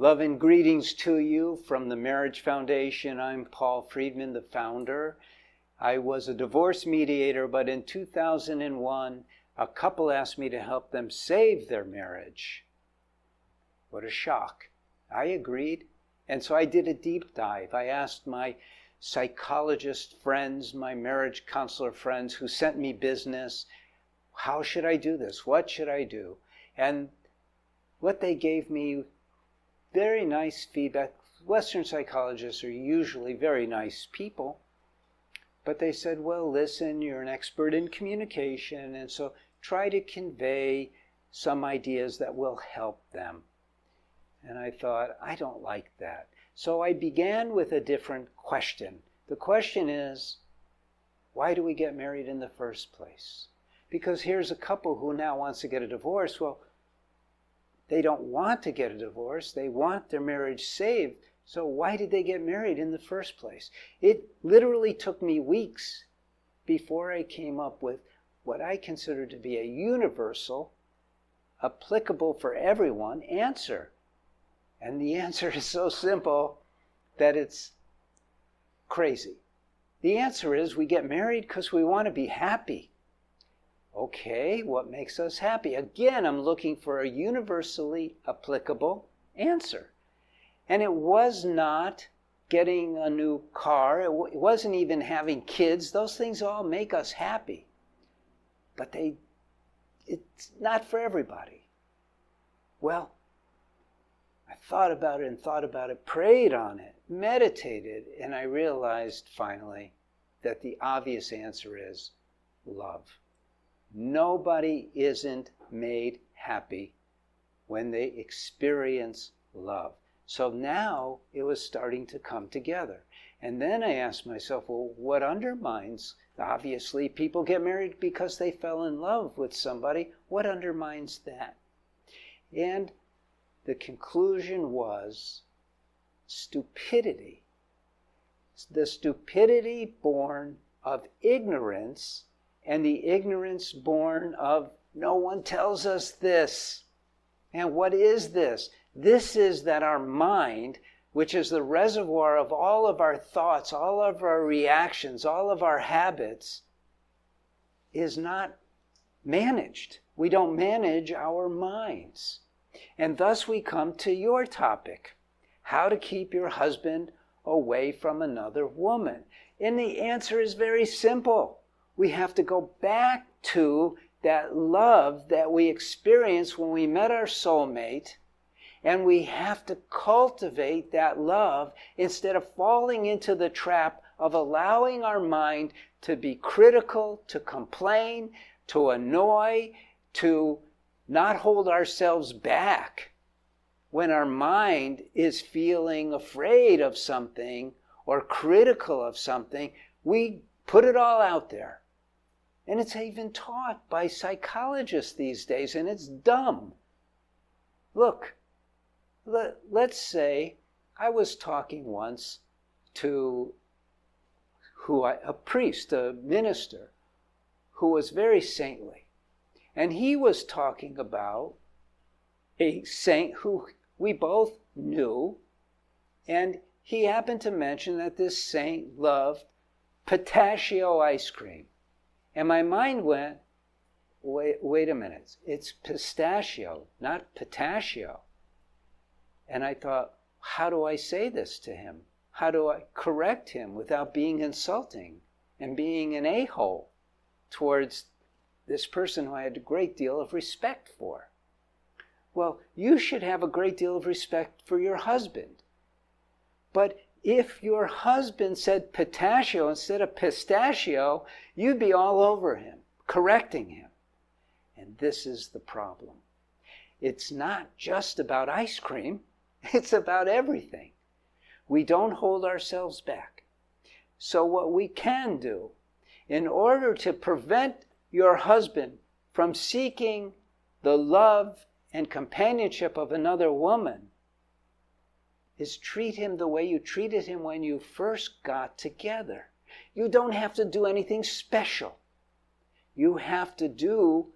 Love and greetings to you from the Marriage Foundation. I'm Paul Friedman, the founder. I was a divorce mediator, but in 2001, a couple asked me to help them save their marriage. What a shock. I agreed. And so I did a deep dive. I asked my psychologist friends, my marriage counselor friends who sent me business, how should I do this? What should I do? And what they gave me, very nice feedback. Western psychologists are usually very nice people. But they said, well, listen, you're an expert in communication, and so try to convey some ideas that will help them. And I thought, I don't like that. So I began with a different question. The question is, why do we get married in the first place? Because here's a couple who now wants to get a divorce. Well, they don't want to get a divorce. They want their marriage saved. So why did they get married in the first place? It literally took me weeks before I came up with what I consider to be a universal, applicable for everyone answer. And the answer is so simple that it's crazy. The answer is we get married because we want to be happy. Okay, what makes us happy? Again, I'm looking for a universally applicable answer. And it was not getting a new car. It wasn't even having kids. Those things all make us happy. But it's not for everybody. Well, I thought about it, prayed on it, meditated, and I realized finally that the obvious answer is love. Nobody isn't made happy when they experience love. So now it was starting to come together. And then I asked myself, well, what undermines? Obviously, people get married because they fell in love with somebody. What undermines that? And the conclusion was stupidity. The stupidity born of ignorance, and the ignorance born of no one tells us this. And what is this? This is that our mind, which is the reservoir of all of our thoughts, all of our reactions, all of our habits, is not managed. We don't manage our minds. And thus we come to your topic, how to keep your husband away from another woman. And the answer is very simple. We have to go back to that love that we experienced when we met our soulmate, and we have to cultivate that love instead of falling into the trap of allowing our mind to be critical, to complain, to annoy, to not hold ourselves back when our mind is feeling afraid of something or critical of something. We put it all out there. And it's even taught by psychologists these days, and it's dumb. Look, let's say I was talking once to a priest, a minister, who was very saintly. And he was talking about a saint who we both knew, and he happened to mention that this saint loved pistachio ice cream. And my mind went, wait a minute, it's pistachio, not pistachio. And I thought, how do I say this to him? How do I correct him without being insulting and being an a-hole towards this person who I had a great deal of respect for? Well, you should have a great deal of respect for your husband. But if your husband said pistachio instead of pistachio, you'd be all over him, correcting him. And this is the problem. It's not just about ice cream. It's about everything. We don't hold ourselves back. So what we can do, in order to prevent your husband from seeking the love and companionship of another woman, is treat him the way you treated him when you first got together. You don't have to do anything special. You have to do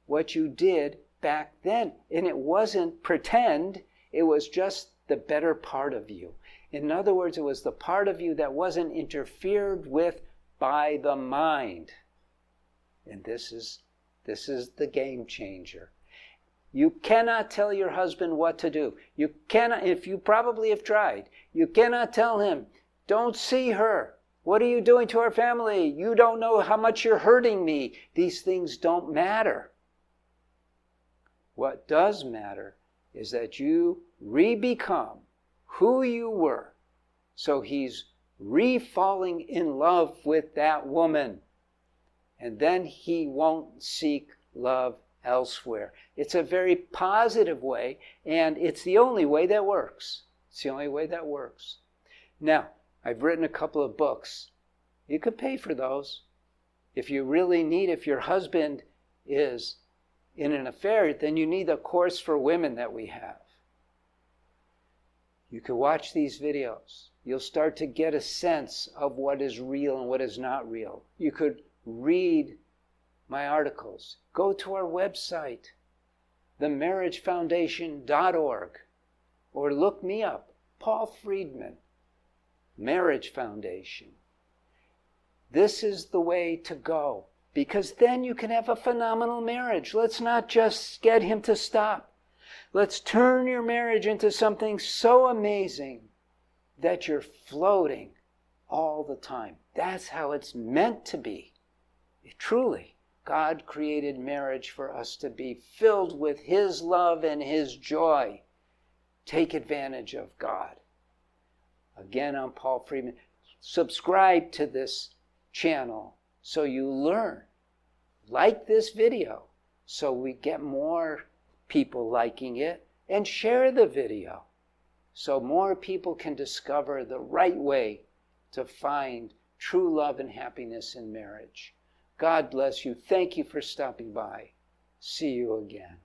what you did back then. And it wasn't pretend. It was just the better part of you. In other words, it was the part of you that wasn't interfered with by the mind. And this is the game changer. You cannot tell your husband what to do. You cannot, if you probably have tried, you cannot tell him, don't see her. What are you doing to our family? You don't know how much you're hurting me. These things don't matter. What does matter is that you re-become who you were. So he's re-falling in love with that woman. And then he won't seek love elsewhere. It's a very positive way, and it's the only way that works. It's the only way that works. Now, I've written a couple of books. You could pay for those. If you really need, if your husband is in an affair, then you need the course for women that we have. You can watch these videos. You'll start to get a sense of what is real and what is not real. You could read my articles. Go to our website, themarriagefoundation.org, or look me up, Paul Friedman, Marriage Foundation. This is the way to go, because then you can have a phenomenal marriage. Let's not just get him to stop. Let's turn your marriage into something so amazing that you're floating all the time. That's how it's meant to be. Truly, God created marriage for us to be filled with His love and His joy. Take advantage of God. Again, I'm Paul Friedman. Subscribe to this channel so you learn. Like this video so we get more people liking it, and share the video so more people can discover the right way to find true love and happiness in marriage. God bless you. Thank you for stopping by. See you again.